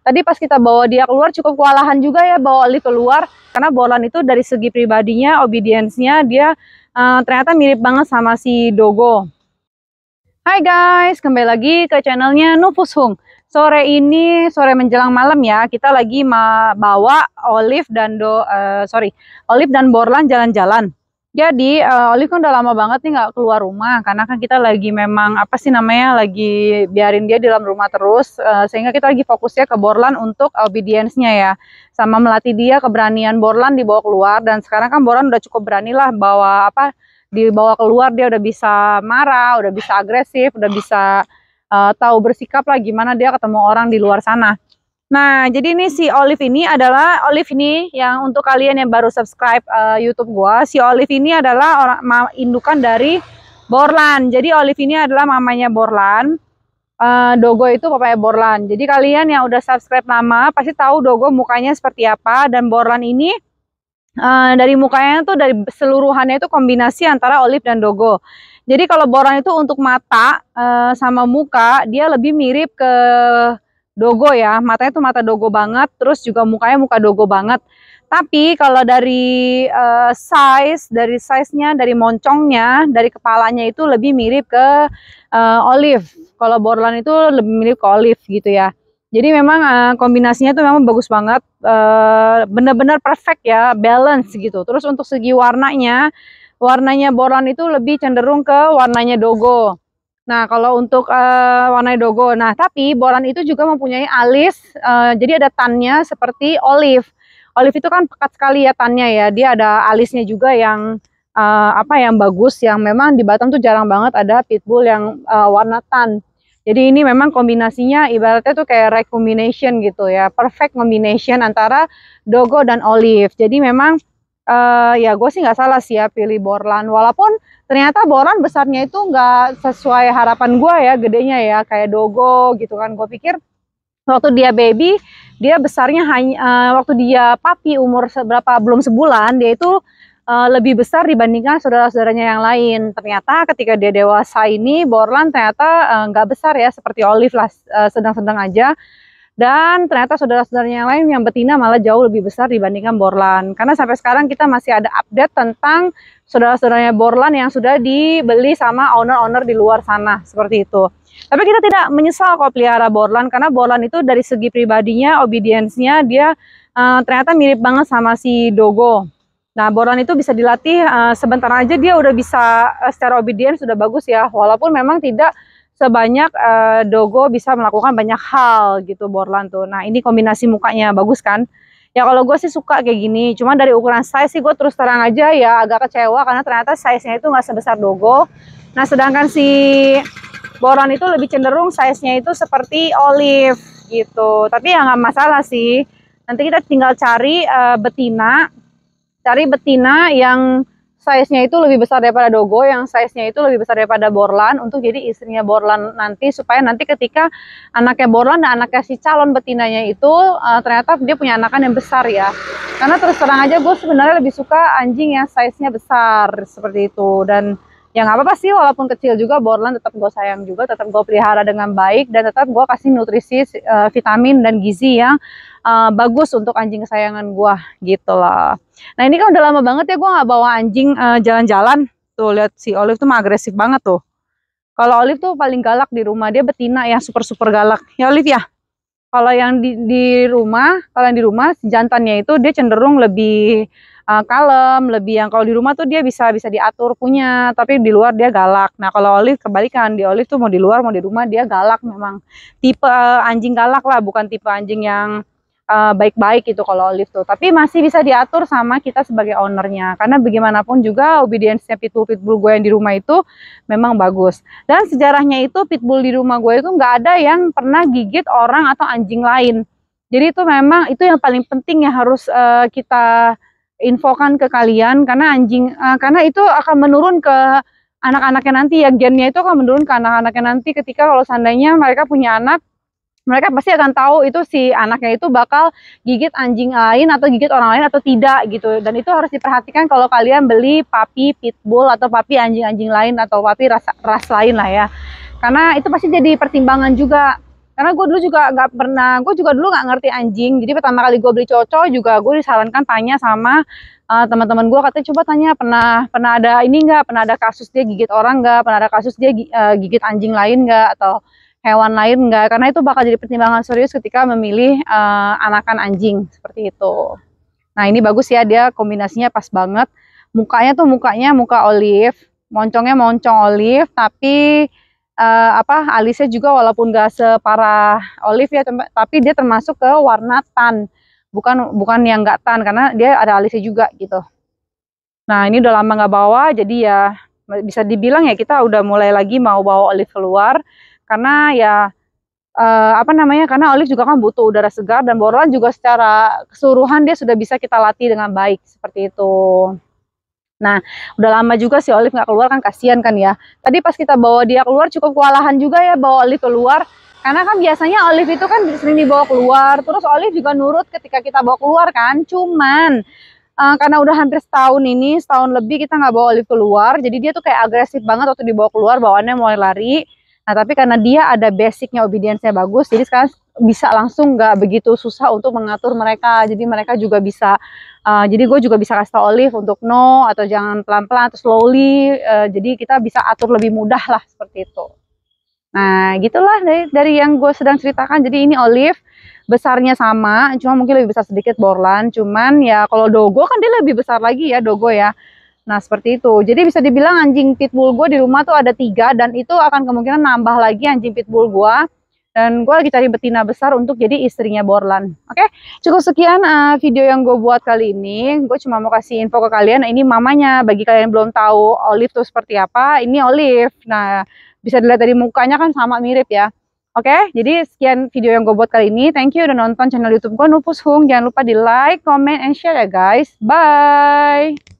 Tadi pas kita bawa dia keluar cukup kewalahan juga ya bawa Olive keluar, karena Borlan itu dari segi pribadinya, obedience-nya dia ternyata mirip banget sama si Dogo. Hai guys, kembali lagi ke channelnya Nufus Hung. Sore ini, sore menjelang malam ya, kita lagi bawa Olive dan Borlan jalan-jalan. Jadi Olive kan udah lama banget nih nggak keluar rumah, karena kan kita lagi memang lagi biarin dia di dalam rumah terus, sehingga kita lagi fokusnya ke Borlan untuk obedience-nya ya, sama melatih dia keberanian Borlan dibawa keluar. Dan sekarang kan Borlan udah cukup berani lah dibawa keluar, dia udah bisa marah, udah bisa agresif, udah bisa tahu bersikap lah gimana dia ketemu orang di luar sana. Nah, jadi ini si Olive ini yang untuk kalian yang baru subscribe YouTube gua, si Olive ini adalah indukan dari Borlan. Jadi Olive ini adalah mamanya Borlan, Dogo itu papanya Borlan. Jadi kalian yang udah subscribe lama pasti tahu Dogo mukanya seperti apa, dan Borlan ini dari mukanya tuh, dari seluruhannya itu kombinasi antara Olive dan Dogo. Jadi kalau Borlan itu untuk mata sama muka dia lebih mirip ke Dogo ya, matanya tuh mata Dogo banget, terus juga mukanya muka Dogo banget. Tapi kalau dari size-nya, dari moncongnya, dari kepalanya itu lebih mirip ke Olive. Kalau Borlan itu lebih mirip ke Olive gitu ya. Jadi memang kombinasinya tuh memang bagus banget, bener-bener perfect ya, balance gitu. Terus untuk segi warnanya Borlan itu lebih cenderung ke warnanya Dogo. Nah, kalau untuk warna Dogo, nah tapi Borlan itu juga mempunyai alis, jadi ada tannya seperti Olive. Olive itu kan pekat sekali ya tannya ya, dia ada alisnya juga yang yang bagus, yang memang di Batam tuh jarang banget ada pitbull yang warna tan. Jadi ini memang kombinasinya ibaratnya tuh kayak right combination gitu ya, perfect combination antara Dogo dan Olive. Jadi memang ya gue sih nggak salah sih ya pilih Borlan, walaupun ternyata Borlan besarnya itu nggak sesuai harapan gue ya, gedenya ya kayak Dogo gitu kan. Gue pikir waktu dia baby dia besarnya hanya waktu dia puppy umur belum sebulan dia itu lebih besar dibandingkan saudara-saudaranya yang lain. Ternyata ketika dia dewasa ini Borlan ternyata nggak besar ya, seperti Olive lah, sedang-sedang aja. Dan ternyata saudara-saudaranya yang lain yang betina malah jauh lebih besar dibandingkan Borlan. Karena sampai sekarang kita masih ada update tentang saudara-saudaranya Borlan yang sudah dibeli sama owner-owner di luar sana, seperti itu. Tapi kita tidak menyesal kalau pelihara Borlan, karena Borlan itu dari segi pribadinya, obedience-nya dia ternyata mirip banget sama si Dogo. Nah, Borlan itu bisa dilatih sebentar aja dia udah bisa secara obedience sudah bagus ya, walaupun memang tidak sebanyak Dogo bisa melakukan banyak hal gitu Borlan tuh. Nah, ini kombinasi mukanya bagus kan? Ya kalau gue sih suka kayak gini. Cuma dari ukuran size sih gue terus terang aja ya agak kecewa, karena ternyata size-nya itu nggak sebesar Dogo. Nah, sedangkan si Borlan itu lebih cenderung size-nya itu seperti Olive gitu. Tapi ya nggak masalah sih. Nanti kita tinggal cari betina yang size-nya itu lebih besar daripada Dogo, yang size-nya itu lebih besar daripada Borlan, untuk jadi istrinya Borlan nanti, supaya nanti ketika anaknya Borlan dan anaknya si calon betinanya itu ternyata dia punya anakan yang besar ya. Karena terus terang aja gue sebenarnya lebih suka anjing yang size-nya besar seperti itu. Dan ya nggak apa-apa sih, walaupun kecil juga Borlan tetap gue sayang juga, tetap gue pelihara dengan baik, dan tetap gue kasih nutrisi, vitamin dan gizi yang bagus untuk anjing kesayangan gue gitu loh. Nah, ini kan udah lama banget ya gue nggak bawa anjing jalan-jalan. Tuh lihat si Olive tuh mah agresif banget tuh. Kalau Olive tuh paling galak di rumah, dia betina ya, super galak ya Olive ya. Kalau yang di rumah si jantannya itu dia cenderung lebih kalem, lebih yang kalau di rumah tuh dia bisa diatur punya, tapi di luar dia galak. Nah, kalau Olive kebalikan, di Olive tuh mau di luar mau di rumah dia galak, memang tipe anjing galak lah, bukan tipe anjing yang baik-baik gitu kalau Olive tuh. Tapi masih bisa diatur sama kita sebagai ownernya, karena bagaimanapun juga obedience-nya pitbull gue yang di rumah itu memang bagus. Dan sejarahnya itu pitbull di rumah gue itu nggak ada yang pernah gigit orang atau anjing lain. Jadi itu memang itu yang paling penting yang harus kita infokan ke kalian, karena karena itu akan menurun ke anak-anaknya nanti ya, gennya itu akan menurun ke anak-anaknya nanti. Ketika kalau seandainya mereka punya anak, mereka pasti akan tahu itu si anaknya itu bakal gigit anjing lain atau gigit orang lain atau tidak gitu. Dan itu harus diperhatikan kalau kalian beli puppy pitbull atau puppy anjing-anjing lain atau puppy ras lain lah ya. Karena itu pasti jadi pertimbangan juga. Karena gue dulu juga nggak pernah, gue juga dulu nggak ngerti anjing. Jadi pertama kali gue beli Coco juga gue disarankan tanya sama teman-teman gue, katanya coba tanya pernah ada ini nggak, pernah ada kasus dia gigit orang nggak, pernah ada kasus dia gigit anjing lain nggak atau hewan lain nggak, karena itu bakal jadi pertimbangan serius ketika memilih anakan anjing seperti itu. Nah ini bagus ya, dia kombinasinya pas banget. Mukanya tuh muka olive, moncongnya moncong olive, tapi alisnya juga walaupun gak separah olive ya, tapi dia termasuk ke warna tan, bukan yang gak tan, karena dia ada alisnya juga gitu. Nah ini udah lama nggak bawa, jadi ya bisa dibilang ya kita udah mulai lagi mau bawa olive keluar, karena ya karena olive juga kan butuh udara segar, dan Borlan juga secara keseluruhan dia sudah bisa kita latih dengan baik seperti itu. Nah, udah lama juga si Olive nggak keluar kan, kasihan kan ya. Tadi pas kita bawa dia keluar cukup kewalahan juga ya bawa Olive keluar. Karena kan biasanya Olive itu kan sering dibawa keluar, terus Olive juga nurut ketika kita bawa keluar kan. Cuman karena udah hampir setahun lebih kita nggak bawa Olive keluar, jadi dia tuh kayak agresif banget waktu dibawa keluar, bawaannya mulai lari. Nah, tapi karena dia ada basicnya obedience-nya bagus, jadi sekarang bisa langsung nggak begitu susah untuk mengatur mereka. Jadi mereka juga bisa, jadi gue juga bisa kasih tau Olive untuk no, atau jangan pelan-pelan, atau slowly. Jadi kita bisa atur lebih mudah lah, seperti itu. Nah, gitulah dari yang gue sedang ceritakan. Jadi ini Olive, besarnya sama, cuma mungkin lebih besar sedikit Borlan. Cuman ya kalau Dogo kan dia lebih besar lagi ya, Dogo ya. Nah seperti itu. Jadi bisa dibilang anjing pitbull gue di rumah tuh ada 3, dan itu akan kemungkinan nambah lagi anjing pitbull gue. Dan gue lagi cari betina besar untuk jadi istrinya Borlan. Oke, cukup sekian video yang gue buat kali ini. Gue cuma mau kasih info ke kalian. Nah, ini mamanya. Bagi kalian yang belum tahu Olive tuh seperti apa, ini Olive. Nah, bisa dilihat dari mukanya kan sama mirip ya. Oke, jadi sekian video yang gue buat kali ini. Thank you udah nonton channel YouTube gue, Nupus Hung. Jangan lupa di like, comment, and share ya guys. Bye!